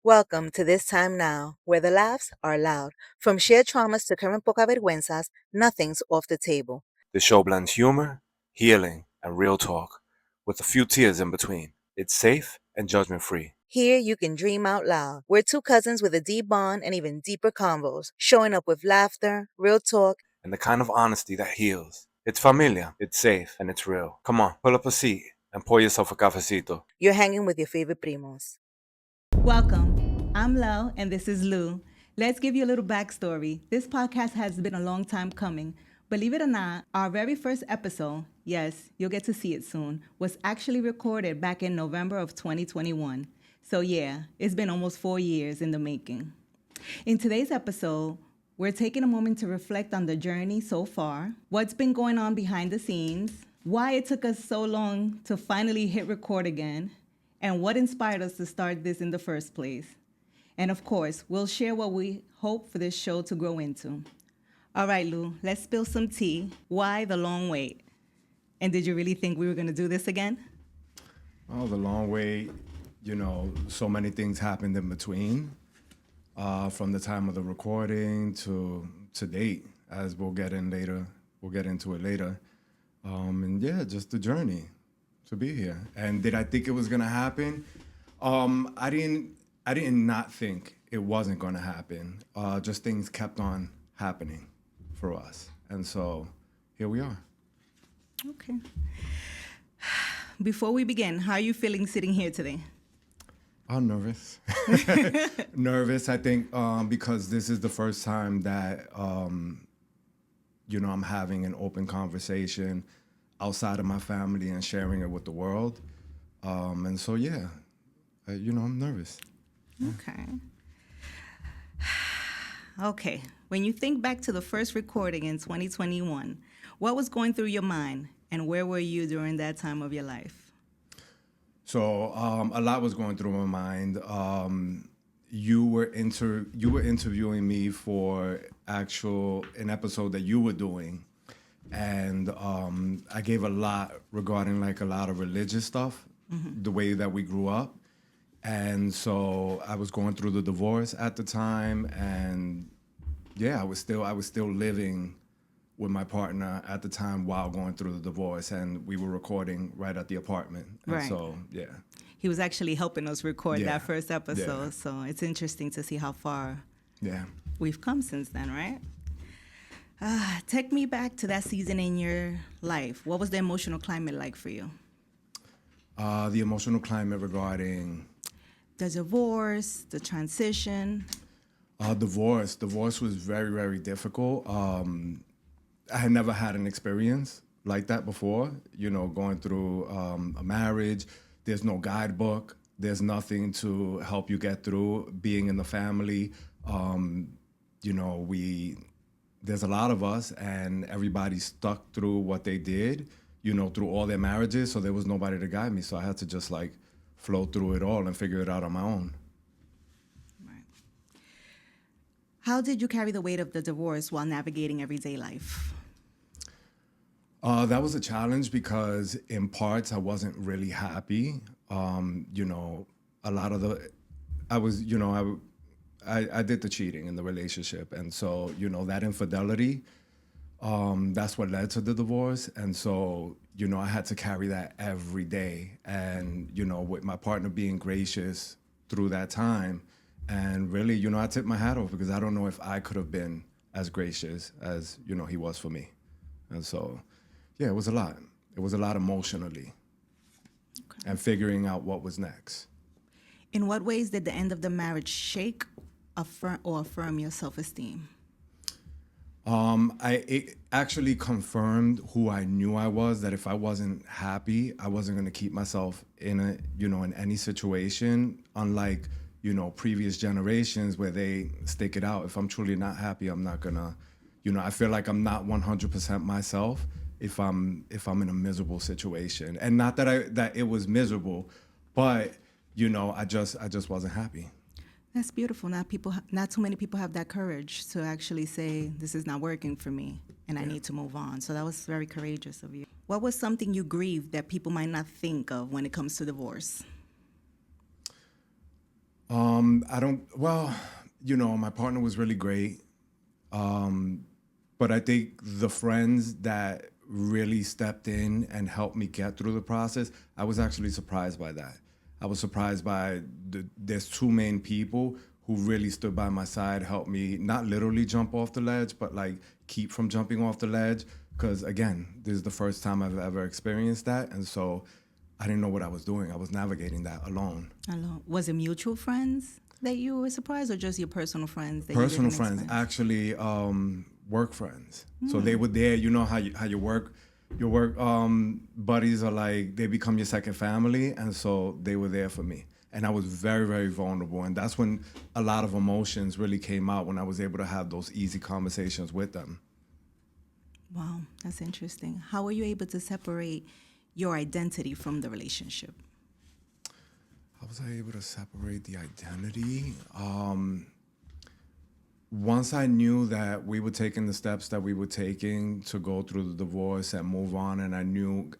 Welcome to This Time Now, where the laughs are loud. From shared traumas to current poca vergüenzas, nothing's off the table. The show blends humor, healing, and real talk, with a few tears in between. It's safe and judgment free. Here you can dream out loud. We're two cousins with a deep bond and even deeper convos, showing up with laughter, real talk. And the kind of honesty that heals. It's familia, it's safe, and it's real. Come on, pull up a seat and pour yourself a cafecito. You're hanging with your favorite primos. Welcome. I'm Lo, and this is Lou. Let's give you a little backstory. This podcast has been a long time coming. Believe it or not, our very first episode, yes, you'll get to see it soon, was actually recorded back in November of 2021. So yeah, it's been almost 4 years in the making. In today's episode, we're taking a moment to reflect on the journey so far, what's been going on behind the scenes, why it took us so long to finally hit record again, and what inspired us to start this in the first place. And of course, we'll share what we hope for this show to grow into. All right, Lou, let's spill some tea. Why the long wait? And did you really think we were going to do this again? Oh, the long wait, so many things happened in between, from the time of the recording to date, as we'll get into it later. And yeah, just the journey to be here. And did I think it was gonna happen? I didn't not think it wasn't gonna happen. Just things kept on happening for us. And so here we are. Okay. Before we begin, how are you feeling sitting here today? I'm nervous. Nervous, I think, because this is the first time that, I'm having an open conversation outside of my family and sharing it with the world. And so, yeah, I'm nervous. Okay. Okay. When you think back to the first recording in 2021, what was going through your mind and where were you during that time of your life? So a lot was going through my mind. You were interviewing me for an episode that you were doing, and I gave a lot regarding a lot of religious stuff, the way that we grew up, and so I was going through the divorce at the time, and yeah, I was still living with my partner at the time while going through the divorce, and we were recording right at the apartment. And Right. so, yeah. He was actually helping us record Yeah. that first episode, Yeah. so it's interesting to see how far Yeah. we've come since then, right? Take me back to that season in your life. What was the emotional climate like for you? The emotional climate regarding The divorce, the transition. divorce was very, very difficult. I had never had an experience like that before, going through a marriage. There's no guidebook. There's nothing to help you get through being in the family. There's a lot of us, and everybody stuck through what they did, through all their marriages. So there was nobody to guide me. So I had to just flow through it all and figure it out on my own. Right. How did you carry the weight of the divorce while navigating everyday life? That was a challenge because in parts I wasn't really happy. A lot of I did the cheating in the relationship. And so, that infidelity, that's what led to the divorce. And so, I had to carry that every day. And, with my partner being gracious through that time. And really, I tipped my hat off because I don't know if I could have been as gracious as, he was for me. And so, yeah, it was a lot. It was a lot emotionally. Okay. And figuring out what was next. In what ways did the end of the marriage shake or affirm your self-esteem? It actually confirmed who I knew I was, that if I wasn't happy, I wasn't going to keep myself in any situation, unlike, previous generations where they stick it out. If I'm truly not happy, I'm not going to, I feel like I'm not 100% myself if I'm in a miserable situation. And not that it was miserable, but, I just wasn't happy. That's beautiful. Not too many people have that courage to actually say, this is not working for me and I need to move on. So that was very courageous of you. What was something you grieved that people might not think of when it comes to divorce? I don't. Well, my partner was really great, but I think the friends that really stepped in and helped me get through the process, I was actually surprised by that. I was surprised by there's two main people who really stood by my side, helped me not literally jump off the ledge, but like keep from jumping off the ledge. Because again, this is the first time I've ever experienced that, and so I didn't know what I was doing. I was navigating that alone. Hello. Was it mutual friends that you were surprised, or just your personal friends that Personal you didn't friends, expect? actually, work friends. So they were there. You know how you work. Your work buddies are like, they become your second family, and so they were there for me. And I was very, very vulnerable, and that's when a lot of emotions really came out, when I was able to have those easy conversations with them. Wow, that's interesting. How were you able to separate your identity from the relationship? How was I able to separate the identity? Once I knew that we were taking the steps that we were taking to go through the divorce and move on, and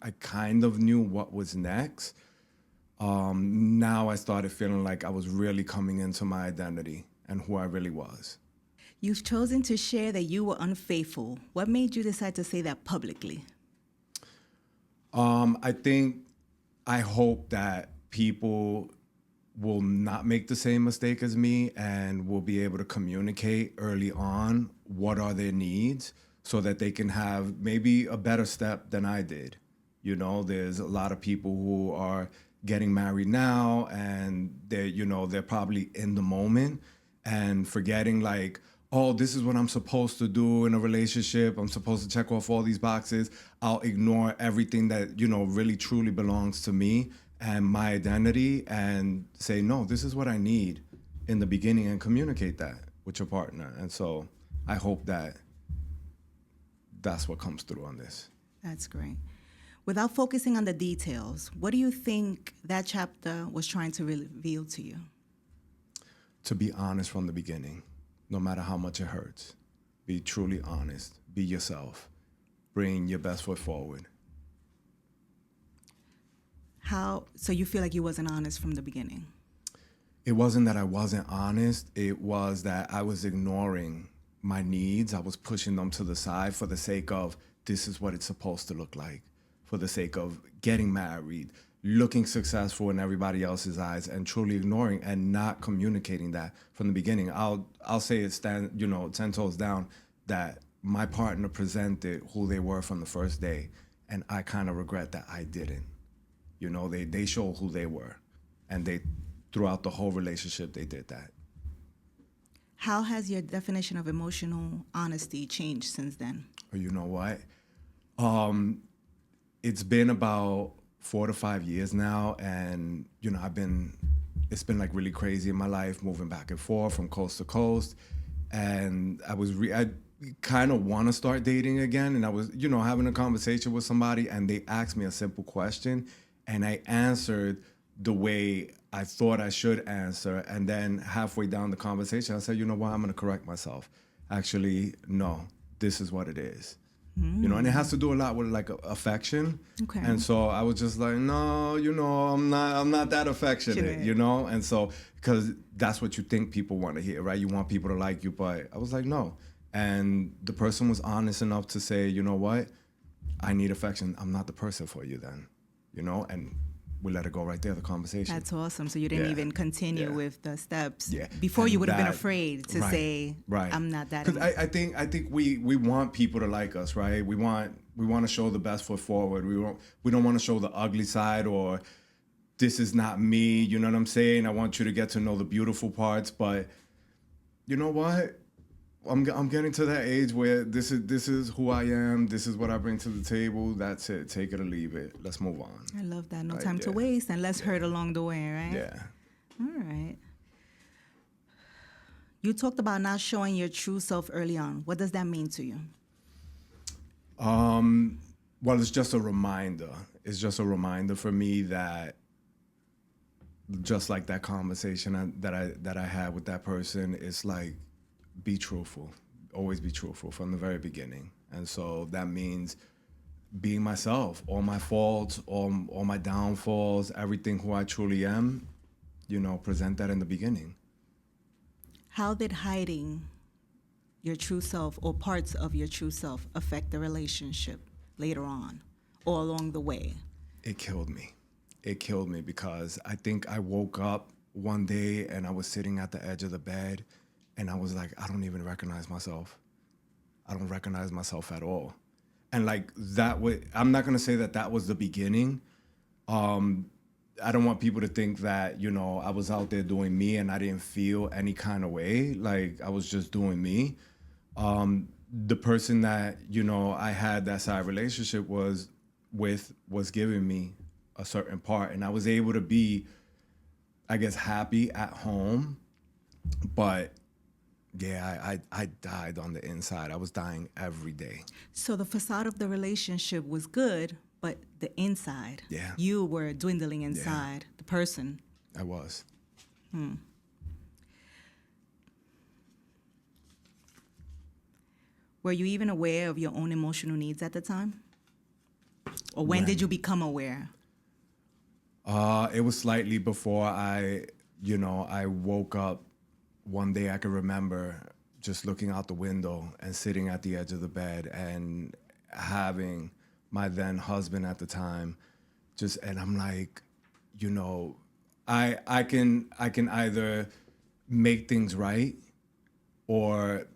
I kind of knew what was next. Now I started feeling like I was really coming into my identity and who I really was. You've chosen to share that you were unfaithful. What made you decide to say that publicly? I hope that people will not make the same mistake as me and will be able to communicate early on what are their needs so that they can have maybe a better step than I did. There's a lot of people who are getting married now, and they're probably in the moment and forgetting like, oh, this is what I'm supposed to do in a relationship. I'm supposed to check off all these boxes. I'll ignore everything that, really truly belongs to me and my identity, and say, no, this is what I need in the beginning, and communicate that with your partner. And so I hope that that's what comes through on this. That's great. Without focusing on the details, what do you think that chapter was trying to reveal to you? To be honest from the beginning, no matter how much it hurts. Be truly honest. Be yourself. Bring your best foot forward. So you feel like you wasn't honest from the beginning? It wasn't that I wasn't honest. It was that I was ignoring my needs. I was pushing them to the side for the sake of, this is what it's supposed to look like, for the sake of getting married, looking successful in everybody else's eyes, and truly ignoring and not communicating that from the beginning. I'll say it 10 toes down, that my partner presented who they were from the first day, and I kind of regret that I didn't. They showed who they were, and throughout the whole relationship, they did that. How has your definition of emotional honesty changed since then? You know what? It's been about 4 to 5 years now, and it's been like really crazy in my life, moving back and forth from coast to coast, and I kind of want to start dating again, and I was having a conversation with somebody, and they asked me a simple question, and I answered the way I thought I should answer, and then halfway down the conversation, I said, you know what, I'm going to correct myself. Actually, no, this is what it is. And it has to do a lot with like affection. Okay. And so I was just like, no, I'm not that affectionate, And so, because that's what you think people want to hear, right? You want people to like you, but I was like, no. And the person was honest enough to say, you know what? I need affection. I'm not the person for you then, and we let it go right there, the conversation. That's awesome. So you didn't even continue with the steps. Yeah. Before And you would have been that- afraid to right, say, right. I'm not that. Because I think we want people to like us, right? We want to show the best foot forward. We don't want to show the ugly side, or this is not me. You know what I'm saying? I want you to get to know the beautiful parts, but you know what? I'm getting to that age where this is who I am. This is what I bring to the table. That's it. Take it or leave it. Let's move on. I love that. No Right, time to yeah. waste and less hurt along the way, right? Yeah. All right. You talked about not showing your true self early on. What does that mean to you? Well, it's just a reminder. It's just a reminder for me that, just like that conversation that I had with that person, it's like, be truthful. Always be truthful from the very beginning. And so that means being myself, all my faults, all my downfalls, everything who I truly am, present that in the beginning. How did hiding your true self or parts of your true self affect the relationship later on or along the way? It killed me. It killed me because I think I woke up one day and I was sitting at the edge of the bed and I was like, I don't even recognize myself. I don't recognize myself at all. And like I'm not going to say that was the beginning. I don't want people to think that, I was out there doing me and I didn't feel any kind of way. Like I was just doing me. The person that, I had that side relationship was giving me a certain part. And I was able to be, I guess, happy at home. But yeah, I died on the inside. I was dying every day. So the facade of the relationship was good, but the inside, Yeah. you were dwindling inside the person. I was. Were you even aware of your own emotional needs at the time? Or when did you become aware? It was slightly before I woke up one day. I could remember just looking out the window and sitting at the edge of the bed and having my then husband at the time and I'm like, I can either make things right or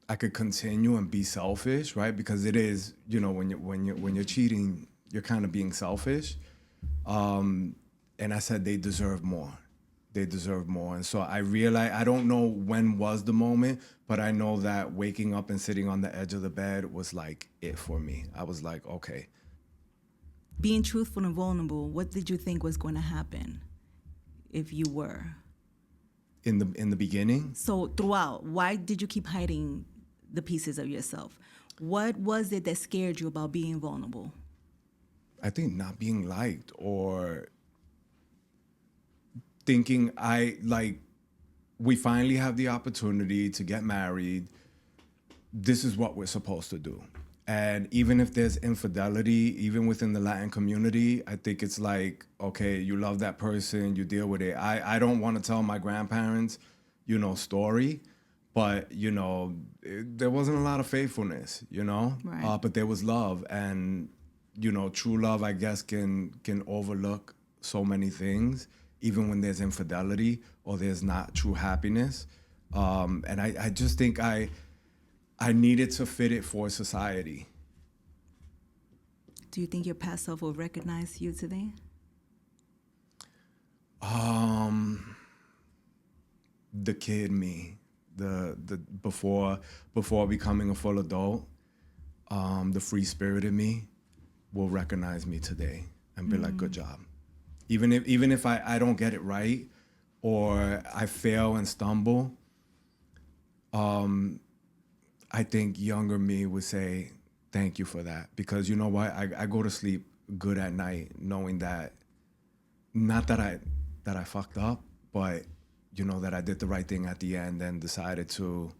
I could continue and be selfish, right? Because it is, when you're cheating, you're kind of being selfish. And I said they deserve more. They deserve more. And so I realized, I don't know when was the moment, but I know that waking up and sitting on the edge of the bed was like it for me. I was like, okay. Being truthful and vulnerable, what did you think was going to happen if you were? In the beginning? So throughout, why did you keep hiding the pieces of yourself? What was it that scared you about being vulnerable? I think not being liked or thinking we finally have the opportunity to get married. This is what we're supposed to do. And even if there's infidelity, even within the Latin community, I think it's like, okay, you love that person, you deal with it. I don't want to tell my grandparents, story, but, there wasn't a lot of faithfulness, Right. but there was love. And, true love, I guess, can overlook so many things, even when there's infidelity or there's not true happiness. And I just think I needed to fit it for society. Do you think your past self will recognize you today? The kid me, the before becoming a full adult, the free spirited me will recognize me today and be like, good job. Even if I don't get it right or I fail and stumble, I think younger me would say, thank you for that. Because you know what? I go to sleep good at night knowing that, not that I fucked up, but, that I did the right thing at the end and decided to,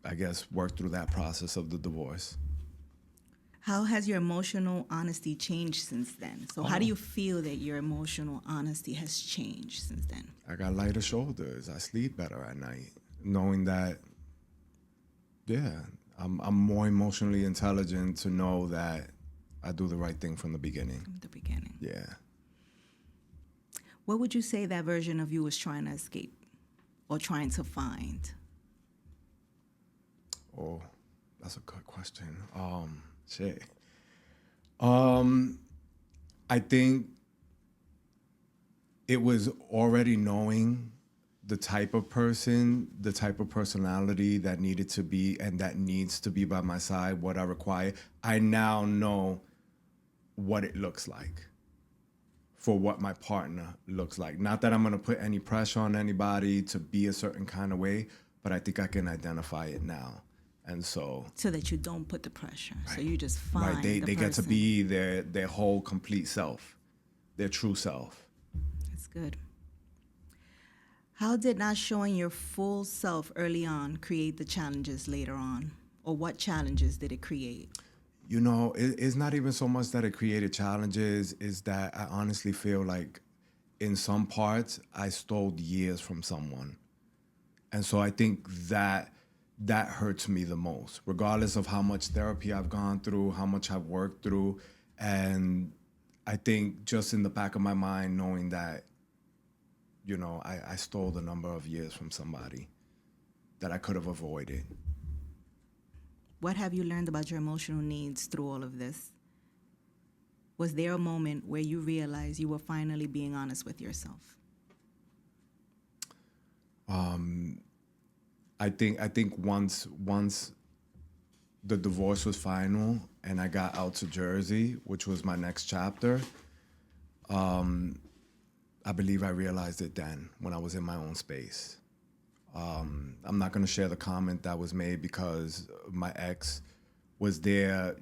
I guess, work through that process of the divorce. How has your emotional honesty changed since then? So how do you feel that your emotional honesty has changed since then? I got lighter shoulders. I sleep better at night, knowing that, yeah, I'm more emotionally intelligent to know that I do the right thing from the beginning. From the beginning. Yeah. What would you say that version of you was trying to escape or trying to find? Oh, that's a good question. Shit. I think it was already knowing the type of person, the type of personality that needed to be and that needs to be by my side, what I require. I now know what it looks like for what my partner looks like. Not that I'm going to put any pressure on anybody to be a certain kind of way, but I think I can identify it now. And so that you don't put the pressure. Right. So you just find right, they get to person. be their whole complete self, their true self. That's good. How did not showing your full self early on create the challenges later on? Or what challenges did it create? It's not even so much that it created challenges, is that I honestly feel like in some parts, I stole years from someone. And so I think that hurts me the most, regardless of how much therapy I've gone through, how much I've worked through. And I think just in the back of my mind, knowing that, I stole a number of years from somebody that I could have avoided. What have you learned about your emotional needs through all of this? Was there a moment where you realized you were finally being honest with yourself? I think once the divorce was final and I got out to Jersey, which was my next chapter, I believe I realized it then when I was in my own space. I'm not going to share the comment that was made because my ex was there.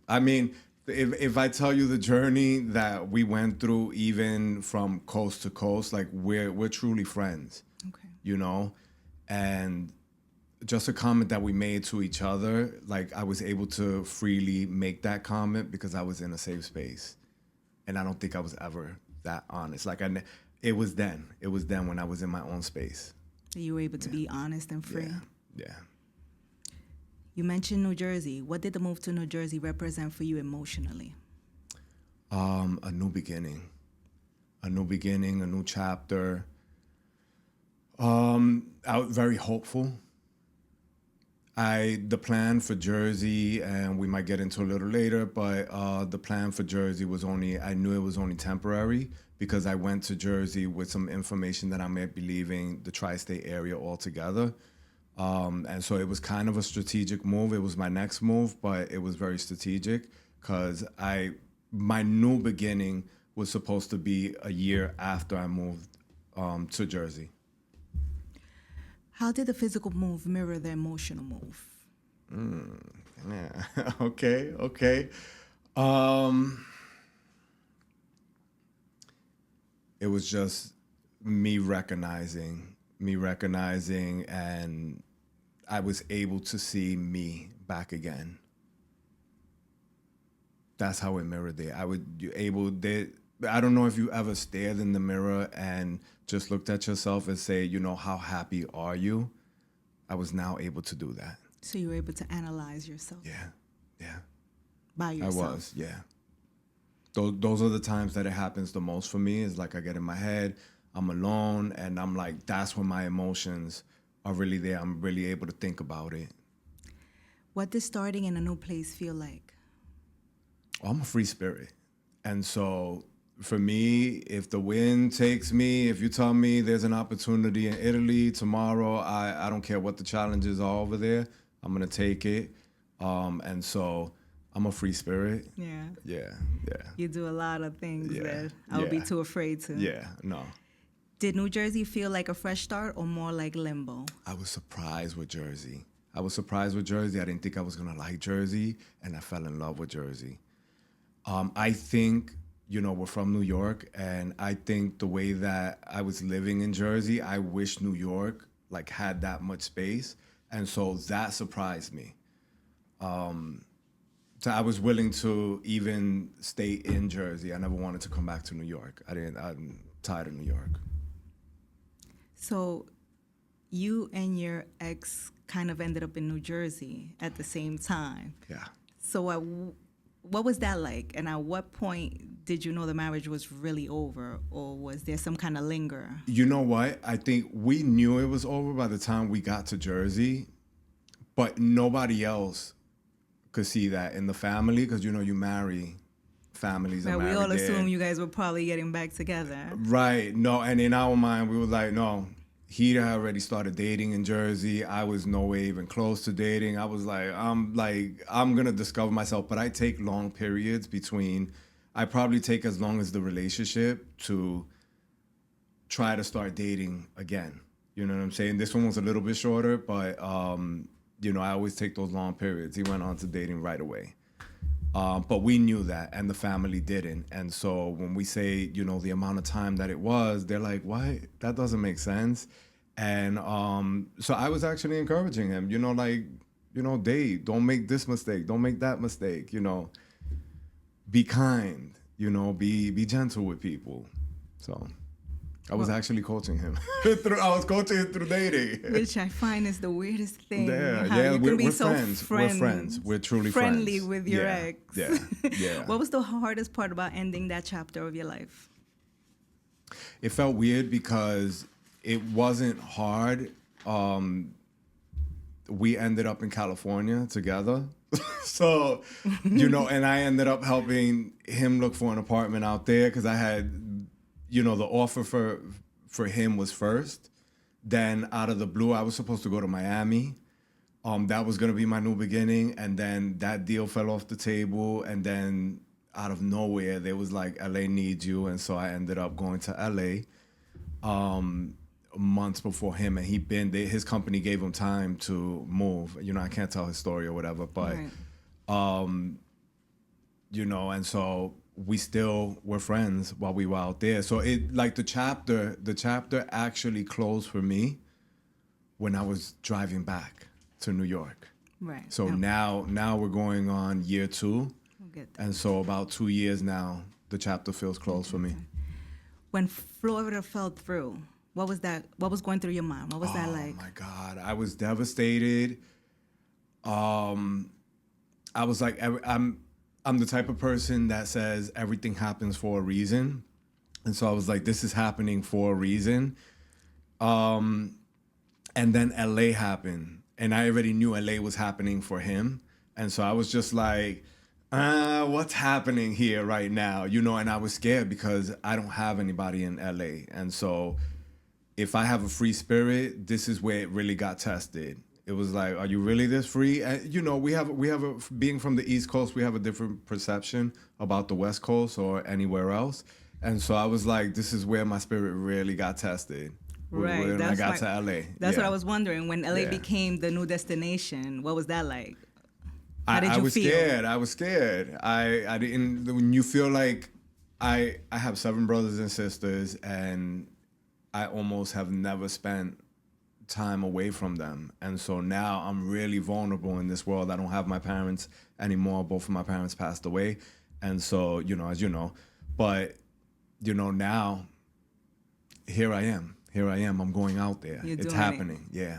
I mean, if I tell you the journey that we went through, even from coast to coast, like we're truly friends, Okay. And just a comment that we made to each other, like I was able to freely make that comment because I was in a safe space, and I don't think I was ever that honest. Like it was then when I was in my own space. So you were able to be honest and free. Yeah. You mentioned New Jersey. What did the move to New Jersey represent for you emotionally? A new beginning, a new chapter. I was very hopeful. The plan for Jersey, and we might get into a little later, but the plan for Jersey I knew it was only temporary because I went to Jersey with some information that I might be leaving the tri-state area altogether. And so it was kind of a strategic move. It was my next move, but it was very strategic because my new beginning was supposed to be a year after I moved to Jersey. How did the physical move mirror the emotional move? Yeah. Okay. It was just me recognizing, and I was able to see me back again. That's how it mirrored it. I don't know if you ever stared in the mirror and just looked at yourself and say, how happy are you? I was now able to do that. So you were able to analyze yourself. Yeah. By yourself. I was, yeah. Those are the times that it happens the most for me. Is like I get in my head, I'm alone, and I'm like, that's when my emotions are really there. I'm really able to think about it. What does starting in a new place feel like? I'm a free spirit. And so for me, if the wind takes me, if you tell me there's an opportunity in Italy tomorrow, I don't care what the challenges are over there, I'm going to take it. And so I'm a free spirit. Yeah. Yeah. You do a lot of things Yeah, that I would be too afraid to. Yeah, no. Did New Jersey feel like a fresh start or more like limbo? I was surprised with Jersey. I didn't think I was going to like Jersey, and I fell in love with Jersey. I think, we're from New York, and I think the way that I was living in Jersey, I wish New York like had that much space, and so that surprised me. So I was willing to even stay in Jersey. I never wanted to come back to New York. I'm tired of New York. So you and your ex kind of ended up in New Jersey at the same time. Yeah. So what was that like? And at what point did you know the marriage was really over, or was there some kind of linger? You know what? I think we knew it was over by the time we got to Jersey, but nobody else could see that in the family because, you marry families. Right, we all assume you guys were probably getting back together. Right. No, and in our mind, we were like, no, he had already started dating in Jersey. I was no way even close to dating. I was like, I'm going to discover myself. But I take long periods I probably take as long as the relationship to try to start dating again. You know what I'm saying? This one was a little bit shorter, but, I always take those long periods. He went on to dating right away. But we knew that, and the family didn't. And so when we say, the amount of time that it was, they're like, what? That doesn't make sense. And so I was actually encouraging him, date, don't make this mistake, don't make that mistake, be kind, be gentle with people. So I was actually coaching him. I was coaching him through dating. Which I find is the weirdest thing. Yeah, how yeah, you we're, can be we're so friends. We're friends. We're truly friendly friends. with your yeah, ex. Yeah, yeah. What was the hardest part about ending that chapter of your life? It felt weird because it wasn't hard. We ended up in California together. So, and I ended up helping him look for an apartment out there because I had, the offer for him was first. Then out of the blue, I was supposed to go to Miami. That was going to be my new beginning. And then that deal fell off the table. And then out of nowhere, they was like, LA needs you. And so I ended up going to LA months before him. And his company gave him time to move. I can't tell his story or whatever. But, Right. and so we still were friends while we were out there. So the chapter actually closed for me when I was driving back to New York. Right. So Yep. now we're going on year 2. We'll get that. And so about 2 years now, the chapter feels closed for me. When Florida fell through, what was that? What was going through your mind? What was that like? Oh my God, I was devastated. I was like, I'm the type of person that says everything happens for a reason. And so I was like, this is happening for a reason. And then LA happened. And I already knew LA was happening for him. And so I was just like, what's happening here right now? And I was scared because I don't have anybody in LA. And so if I have a free spirit, this is where it really got tested. It was like, are you really this free? And, we have being from the East Coast, we have a different perception about the West Coast or anywhere else. And so I was like, this is where my spirit really got tested. Right. When I got to LA. That's what I was wondering. When LA Yeah. became the new destination, what was that like? How did I you was feel? scared. I was scared. I didn't. When you feel like I have 7 brothers and sisters, and I almost have never spent time away from them, and so now I'm really vulnerable in this world. I don't have my parents anymore. Both of my parents passed away, and so as you know, but now here I am. I'm going out there. You're It's doing happening. Yeah.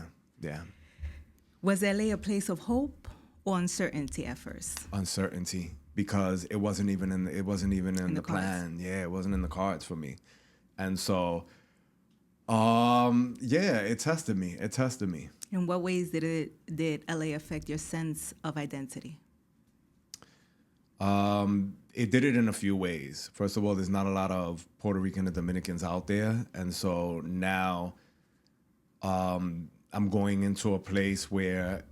Was LA a place of hope or uncertainty at first? Uncertainty, because it wasn't even in the cards. plan. Yeah, it wasn't in the cards for me. And so it tested me. In what ways did LA affect your sense of identity? It did it in a few ways. First of all, there's not a lot of Puerto Rican and Dominicans out there. And so now I'm going into a place where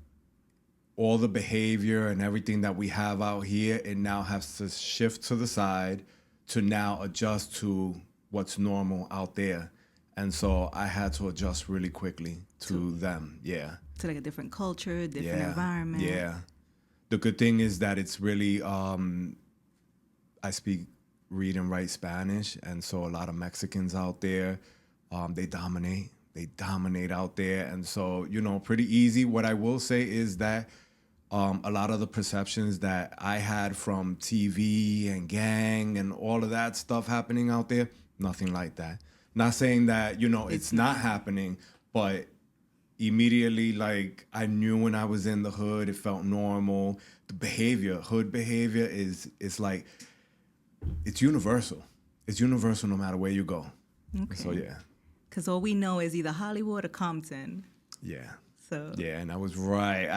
all the behavior and everything that we have out here, it now has to shift to the side to now adjust to what's normal out there. And so I had to adjust really quickly to them. Yeah. To like a different culture, different environment. Yeah. The good thing is that it's really, I speak, read and write Spanish. And so a lot of Mexicans out there, they dominate. They dominate out there. And so, pretty easy. What I will say is that a lot of the perceptions that I had from TV and gang and all of that stuff happening out there, nothing like that. Not saying that, it's not happening, but immediately, like, I knew when I was in the hood, it felt normal. The hood behavior is like, it's universal. It's universal no matter where you go. Okay. So, yeah. Because all we know is either Hollywood or Compton. Yeah. So Yeah, and I was right.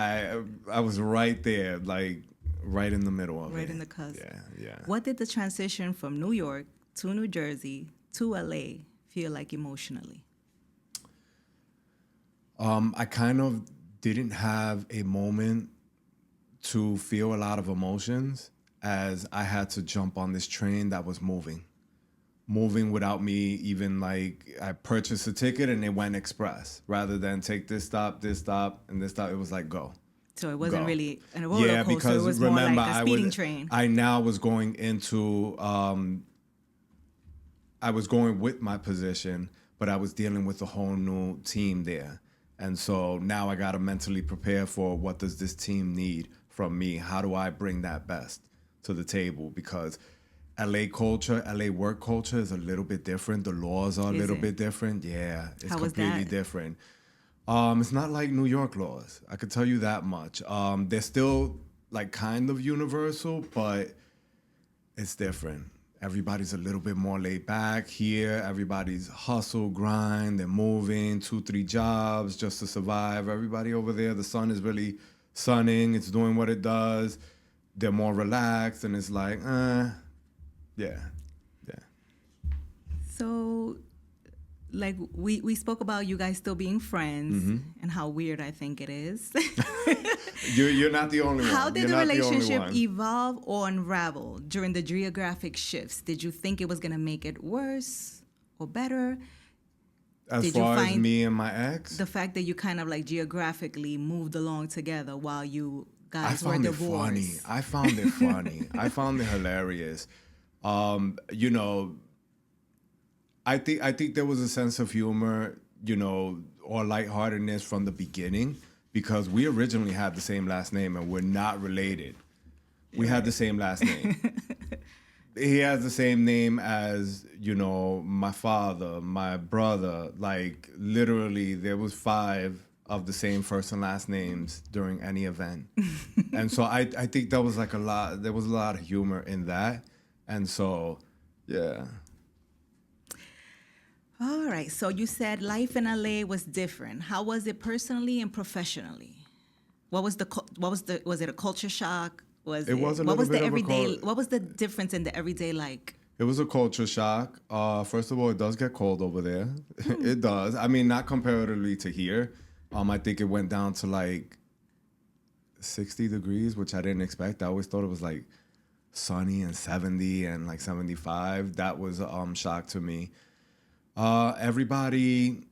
I was right there, like, right in the middle of it. right in the cusp. Yeah. What did the transition from New York to New Jersey to LA feel like emotionally? I kind of didn't have a moment to feel a lot of emotions, as I had to jump on this train that was moving without me even, like, I purchased a ticket and it went express rather than take this stop, and this stop. It was like, go. So it wasn't Go. really a roller coaster. Because it was remember, more like a speeding train. I now was going into, I was going with my position, but I was dealing with a whole new team there. And so now I got to mentally prepare for, what does this team need from me? How do I bring that best to the table? Because LA culture, LA work culture is a little bit different. The laws are a Is little it? bit different. Yeah, it's How was completely that? different. It's not like New York laws. I could tell you that much. They're still like kind of universal, but it's different. Everybody's a little bit more laid back here. Everybody's hustle, grind, they're moving 2, 3 jobs just to survive. Everybody over there, the sun is really sunning. It's doing what it does. They're more relaxed, and it's like, yeah. So, like, we spoke about you guys still being friends and how weird I think it is. You're not the only one. How did You're the not only relationship one. evolve or unravel during the geographic shifts? Did you think it was going to make it worse or better? As did you far as find me and my ex, The fact that you kind of like geographically moved along together while you I guys were found it divorced. funny. I found it funny. I found it hilarious. You know, I think there was a sense of humor, you know, or lightheartedness from the beginning because we originally had the same last name and we're not related. We had the same last name. He has the same name as, you know, my father, my brother. Like literally there was 5 of the same first and last names during any event. And so I think there was like there was a lot of humor in that. And so, yeah. All right. So you said life in LA was different. How was it personally and professionally? Was it a culture shock? It was a what little was bit the of a everyday? cul- What was the difference in the everyday like? It was a culture shock. First of all, it does get cold over there. It does. I mean, not comparatively to here. I think it went down to like 60 degrees, which I didn't expect. I always thought it was like sunny and 70 and like 75. That was a shock to me. Everybody,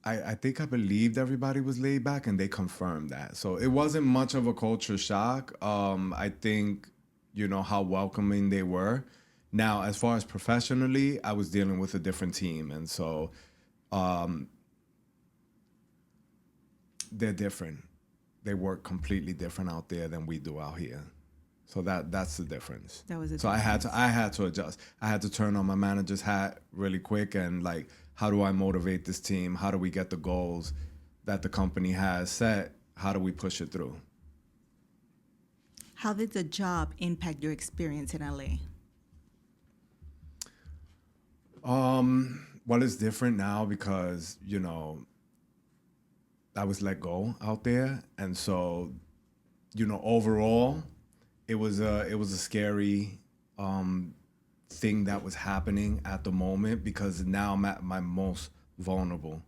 I think I believed everybody was laid back and they confirmed that. So it wasn't much of a culture shock. I think, you know, how welcoming they were. Now, as far as professionally, I was dealing with a different team. And so they're different. They work completely different out there than we do out here. So that's the difference. That was the so I had to adjust. I had to turn on my manager's hat really quick and like, how do I motivate this team? How do we get the goals that the company has set? How do we push it through? How did the job impact your experience in LA? Well, it's different now because, you know, I was let go out there. And so, you know, overall, it was a scary thing that was happening at the moment because now I'm at my most vulnerable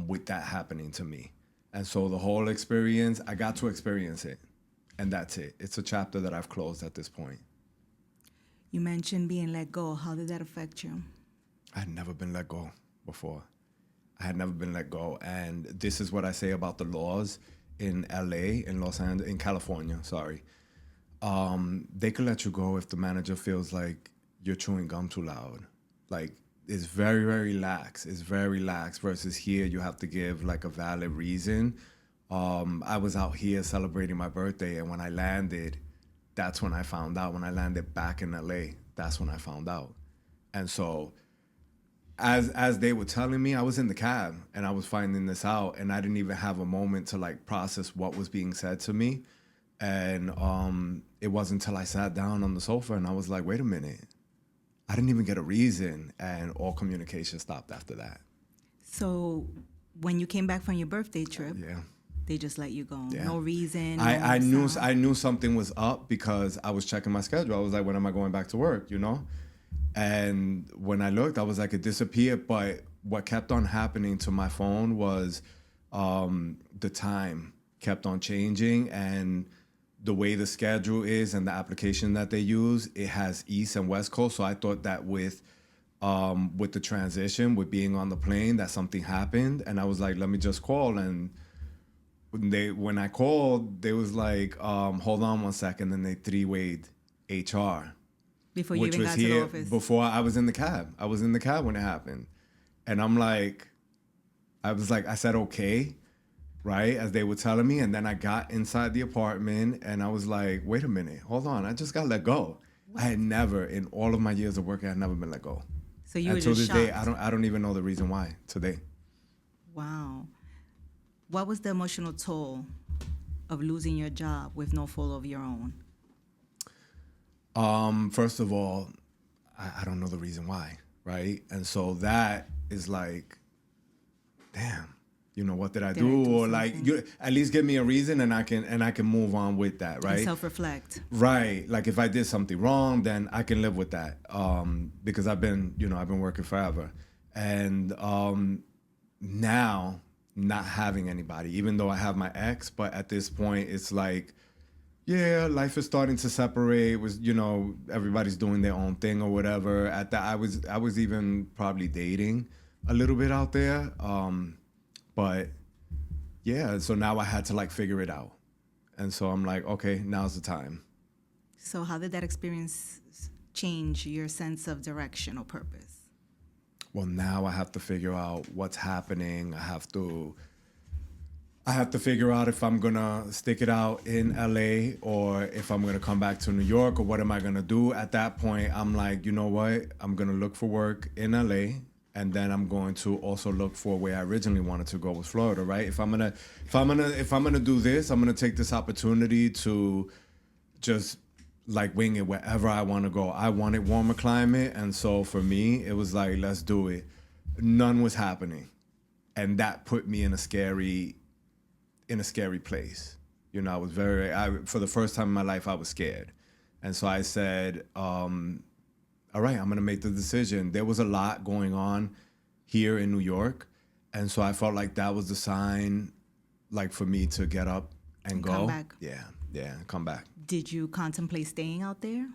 with that happening to me. And so the whole experience, I got to experience it. And that's it. It's a chapter that I've closed at this point. You mentioned being let go. How did that affect you? I had never been let go before. I had never been let go. And this is what I say about the laws in LA, in Los Angeles, in California, sorry. They could let you go if the manager feels like you're chewing gum too loud. Like, it's very, very lax. It's very lax versus here you have to give like a valid reason. I was out here celebrating my birthday, and when I landed, that's when I found out. When I landed back in LA, that's when I found out. And so as they were telling me, I was in the cab and I was finding this out, and I didn't even have a moment to like process what was being said to me. And it wasn't until I sat down on the sofa and I was like, wait a minute, I didn't even get a reason, and all communication stopped after that. So when you came back from your birthday trip, Yeah. they just let you go. Yeah. No reason. I no knew sound. I knew something was up because I was checking my schedule. I was like, when am I going back to work, you know? And when I looked, I was like, it disappeared. But what kept on happening to my phone was the time kept on changing, and the way the schedule is and the application that they use, it has East and West Coast. So I thought that with the transition, with being on the plane, that something happened. And I was like, let me just call. And when I called, they was like, hold on one second. And they 3-wayed HR. Before you Which even was got to the here office. before I was in the cab. I was in the cab when it happened. And I said, okay. right? As they were telling me. And then I got inside the apartment and I was like, wait a minute, hold on. I just got let go. I had never, in all of my years of work, I had never been let go. So you were And to just this day, shocked. I don't even know the reason why today. Wow. What was the emotional toll of losing your job with no fault of your own? First of all, I don't know the reason why, right? And so that is like, damn, what did I Did I do? do Or like, something? you at least give me a reason and I can move on with that, And right? self-reflect. Right. Like if I did something wrong, then I can live with that. Because I've been working forever. And now not having anybody, even though I have my ex, but at this point it's like, yeah, life is starting to separate. Everybody's doing their own thing or whatever. At that, I was even probably dating a little bit out there. But yeah, so now I had to like figure it out. And so I'm like, okay, now's the time. So how did that experience change your sense of direction or purpose? Well, now I have to figure out what's happening. I have to figure out if I'm gonna stick it out in LA or if I'm gonna come back to New York or what am I gonna do. At that point, I'm like, you know what? I'm gonna look for work in LA, and then I'm going to also look for where I originally wanted to go, was Florida, right? If I'm gonna do this, I'm gonna take this opportunity to just like wing it wherever I want to go. I wanted warmer climate, and so for me, it was like, let's do it. None was happening, and that put me in a scary place. I was for the first time in my life, I was scared. And so I said, all right, I'm going to make the decision. There was a lot going on here in New York. And so I felt like that was the sign, like for me to get up and go. Come back. Yeah, come back. Did you contemplate staying out there?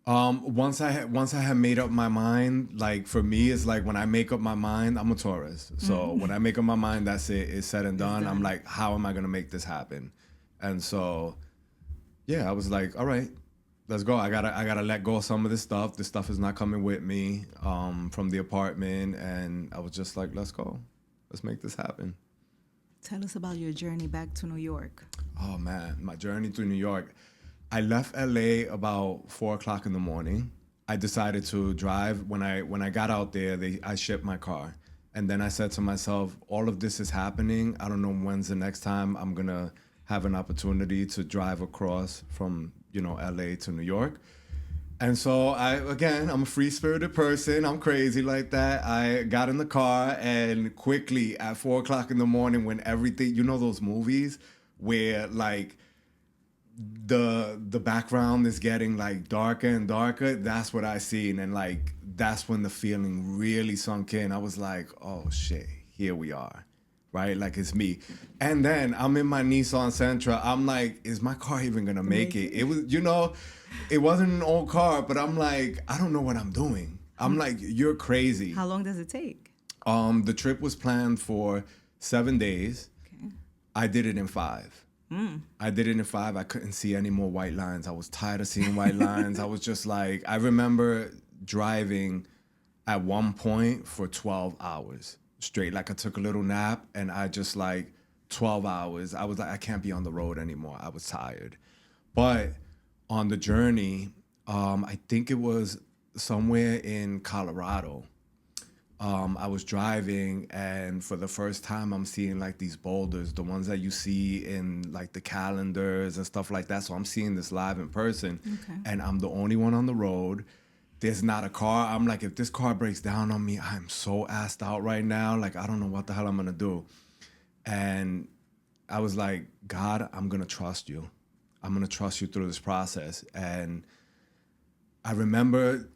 Once I had made up my mind, like for me, it's like when I make up my mind, I'm a Taurus. So when I make up my mind, that's it. It's said and done. I'm like, how am I gonna make this happen? And so, yeah, I was like, all right, let's go. I gotta let go of some of this stuff. This stuff is not coming with me from the apartment, and I was just like, let's go. Let's make this happen. Tell us about your journey back to New York. Oh man, my journey through New York. I left LA about 4:00 in the morning. I decided to drive. When I got out there, I shipped my car. And then I said to myself, all of this is happening. I don't know when's the next time I'm gonna have an opportunity to drive across from, LA to New York. And so I'm a free-spirited person. I'm crazy like that. I got in the car and quickly at 4:00 in the morning when everything, those movies where like the background is getting like darker and darker, that's what I seen. And like, that's when the feeling really sunk in. I was like, oh shit, here we are. Right? Like it's me. And then I'm in my Nissan Sentra. I'm like, is my car even gonna make it? It was, it wasn't an old car, but I'm like, I don't know what I'm doing. I'm like, you're crazy. How long does it take? The trip was planned for 7 days. Okay. I did it in 5. I did it in 5. I couldn't see any more white lines. I was tired of seeing white lines. I was just like, I remember driving at one point for 12 hours straight. Like I took a little nap and I just like 12 hours. I was like, I can't be on the road anymore. I was tired. But on the journey, I think it was somewhere in Colorado. I was driving and for the first time I'm seeing like these boulders, the ones that you see in like the calendars and stuff like that. So I'm seeing this live in person. Okay. And I'm the only one on the road. There's not a car. I'm like, if this car breaks down on me, I'm so assed out right now. Like, I don't know what the hell I'm gonna do. And I was like, God, I'm gonna trust you. I'm gonna trust you through this process. And I remember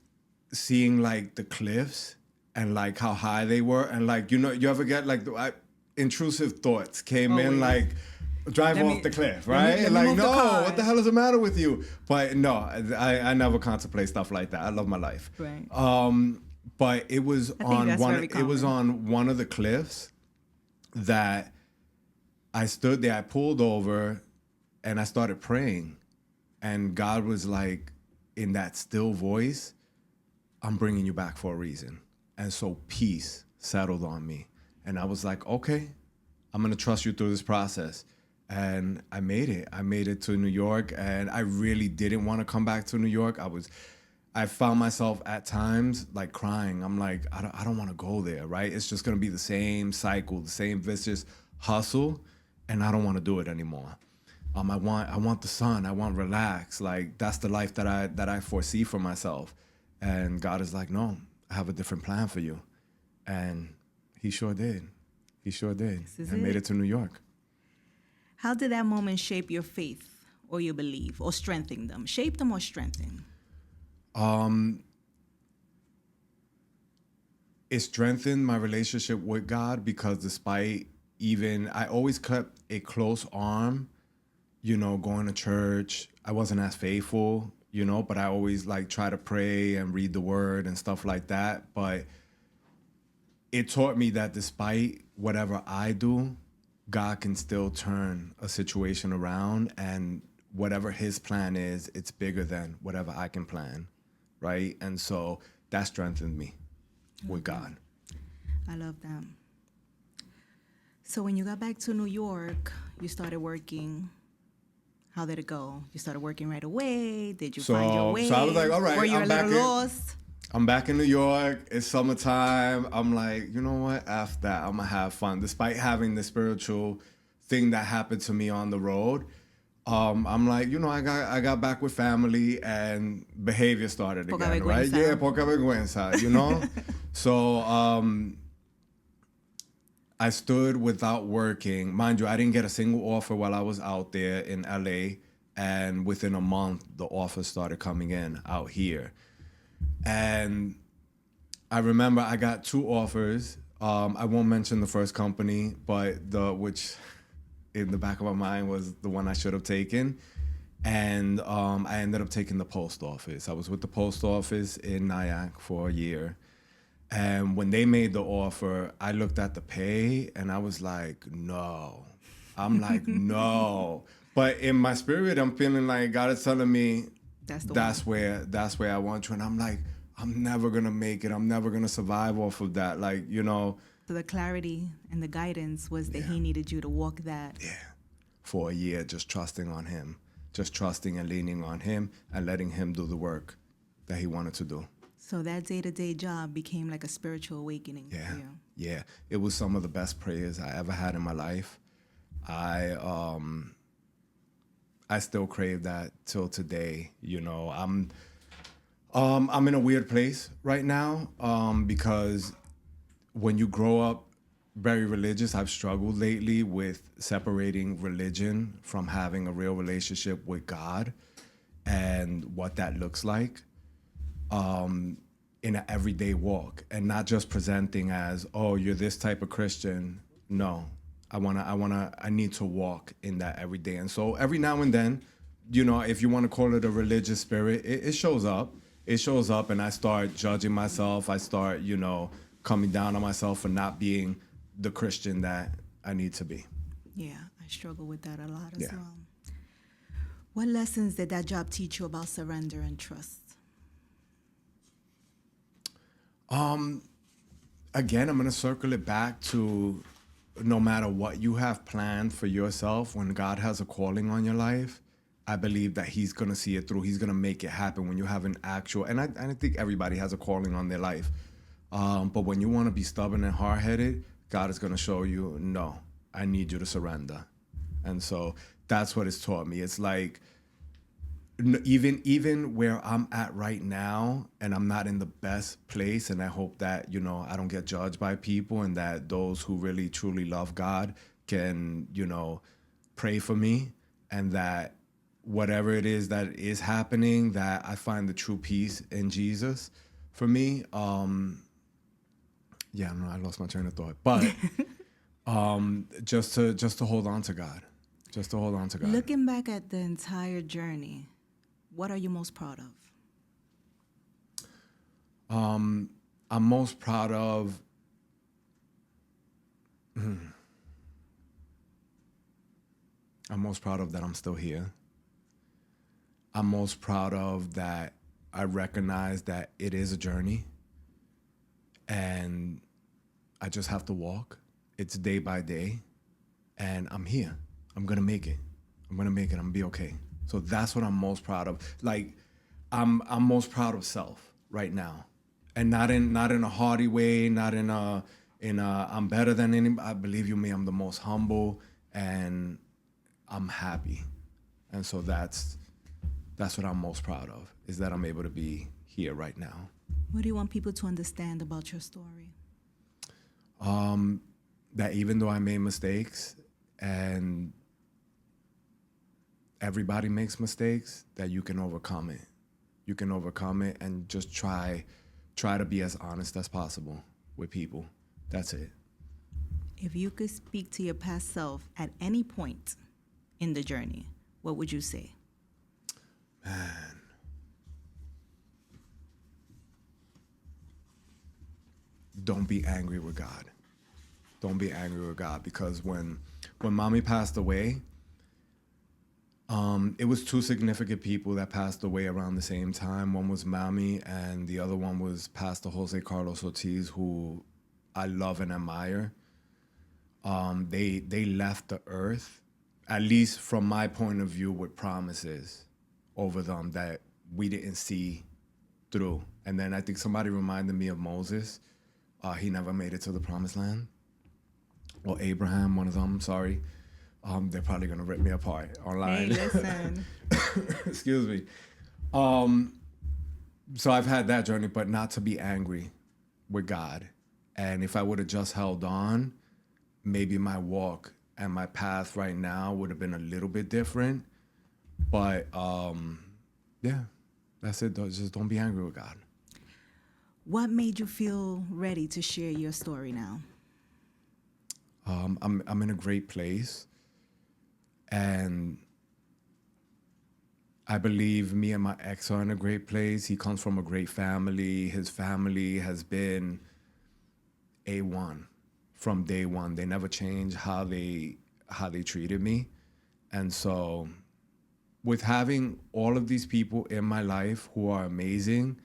seeing like the cliffs and like how high they were, and like you ever get like intrusive thoughts came in like drive off the cliff, right? let me Like move the no, car. what the hell is the matter with you? But no, I never contemplate stuff like that. I love my life. Right. But it was on that's one. very It was common. on one of the cliffs that I stood there. I pulled over, and I started praying, and God was like, in that still voice, I'm bringing you back for a reason. And so peace settled on me. And I was like, okay, I'm going to trust you through this process. And I made it. I made it to New York, and I really didn't want to come back to New York. I found myself at times like crying. I'm like, I don't want to go there, right? It's just going to be the same cycle, the same vicious hustle, and I don't want to do it anymore. I want the sun. I want relax. Like that's the life that I foresee for myself. And God is like, no, I have a different plan for you. And he sure did. He sure did. I made it to New York. How did that moment shape your faith or your belief or strengthen them? Shape them or strengthen? It strengthened my relationship with God because I always kept a close arm, going to church. I wasn't as faithful, but I always like try to pray and read the word and stuff like that. But it taught me that despite whatever I do, God can still turn a situation around, and whatever his plan is, it's bigger than whatever I can plan, right? And so that strengthened me with God. I love that. So when you got back to New York, you started working. How did it go? You started working right away? Did you find your way? So I was like, all right, were you I'm a back little in. lost? I'm back in New York. It's summertime. I'm like, you know what? After that, I'm gonna have fun. Despite having the spiritual thing that happened to me on the road, I'm like, I got back with family and behavior started Poca again, right? vergüenza. Yeah, poca vergüenza, So I stood without working. Mind you, I didn't get a single offer while I was out there in LA. And within a month, the offers started coming in out here. And I remember I got 2 offers. I won't mention the first company, but which in the back of my mind was the one I should have taken. And I ended up taking the post office. I was with the post office in Nyack for a year. And when they made the offer, I looked at the pay and I was like, no. I'm like, no. But in my spirit, I'm feeling like God is telling me that's where I want you. And I'm like, I'm never gonna make it. I'm never gonna survive off of that. Like, So the clarity and the guidance was that he needed you to walk that. Yeah. For a year, just trusting on him. Just trusting and leaning on him and letting him do the work that he wanted to do. So that day-to-day job became like a spiritual awakening for you. Yeah. It was some of the best prayers I ever had in my life. I still crave that till today. I'm in a weird place right now because when you grow up very religious, I've struggled lately with separating religion from having a real relationship with God and what that looks like in an everyday walk, and not just presenting as, oh, you're this type of Christian. No, I need to walk in that every day. And so every now and then, if you want to call it a religious spirit, it shows up. It shows up, and I start judging myself. I start, coming down on myself for not being the Christian that I need to be. Yeah, I struggle with that a lot as Yeah. well. What lessons did that job teach you about surrender and trust? Again, I'm going to circle it back to no matter what you have planned for yourself, when God has a calling on your life, I believe that he's going to see it through. He's going to make it happen when you have an actual, and I think everybody has a calling on their life. But when you want to be stubborn and hard-headed, God is going to show you, no, I need you to surrender. And so that's what it's taught me. It's like, even where I'm at right now, and I'm not in the best place, and I hope that, I don't get judged by people, and that those who really, truly love God can, pray for me, and that whatever it is that is happening, that I find the true peace in Jesus for me. I lost my train of thought, but just to hold on to God, Looking back at the entire journey, what are you most proud of? I'm most proud of that I'm still here. I'm most proud of that I recognize that it is a journey and I just have to walk. It's day by day. and I'm here. I'm gonna make it. I'm gonna make it. I'm gonna be okay. So that's what I'm most proud of. Like, I'm most proud of self right now, and not in a haughty way, not in a I'm better than anybody. I believe you me. I'm the most humble, and I'm happy, and so that's what I'm most proud of, is that I'm able to be here right now. What do you want people to understand about your story? That even though I made mistakes, and everybody makes mistakes, that you can overcome it. You can overcome it, and just try to be as honest as possible with people. That's it. If you could speak to your past self at any point in the journey, what would you say? Man. Don't be angry with God. Don't be angry with God, because when mommy passed away, it was two significant people that passed away around the same time. One was mommy, and the other one was Pastor Jose Carlos Ortiz, who I love and admire. They left the earth, at least from my point of view, with promises over them that we didn't see through. And then I think somebody reminded me of Moses. He never made it to the promised land. Or Abraham, one of them, sorry. They're probably going to rip me apart online. Hey, listen. Excuse me. So I've had that journey, but not to be angry with God. And if I would have just held on, maybe my walk and my path right now would have been a little bit different. But yeah, that's it. Just don't be angry with God. What made you feel ready to share your story now? I'm in a great place, and I believe me and my ex are in a great place. He comes from a great family. His family has been A1 from day one. They never changed how they treated me. And so with having all of these people in my life who are amazing,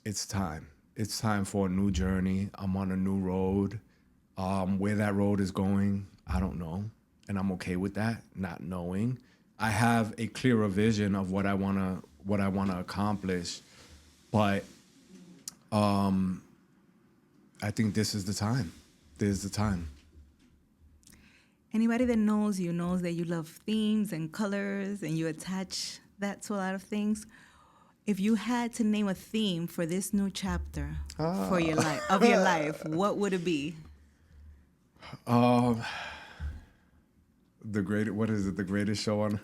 it's time. It's time for a new journey. I'm on a new road. Where that road is going, I don't know. And I'm okay with that, not knowing. I have a clearer vision of what I wanna accomplish. But I think this is the time. This is the time. Anybody that knows you knows that you love themes and colors, and you attach that to a lot of things. If you had to name a theme for this new chapter for your life, what would it be? The greatest show on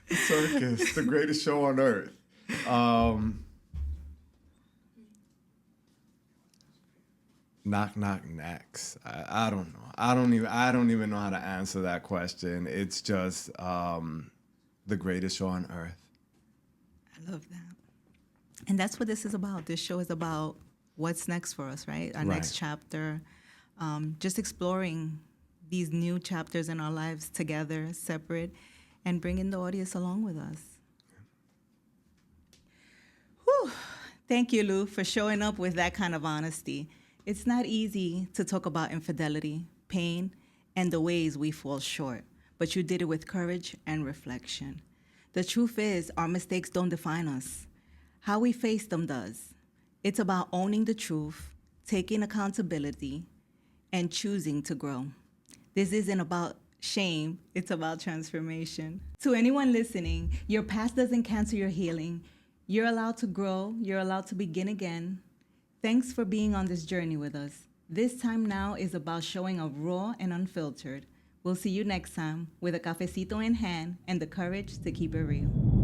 circus, the greatest show on earth. Knock knock next. I don't know. I don't even know how to answer that question. It's just the greatest show on earth. I love that. And that's what this is about. This show is about what's next for us, right? Our next chapter. Just exploring these new chapters in our lives together, separate, and bringing the audience along with us. Whew. Thank you, Lou, for showing up with that kind of honesty. It's not easy to talk about infidelity, pain, and the ways we fall short, but you did it with courage and reflection. The truth is, our mistakes don't define us. How we face them does. It's about owning the truth, taking accountability, and choosing to grow. This isn't about shame, it's about transformation. To anyone listening, your past doesn't cancel your healing. You're allowed to grow, you're allowed to begin again. Thanks for being on this journey with us. This time now is about showing up raw and unfiltered. We'll see you next time with a cafecito in hand and the courage to keep it real.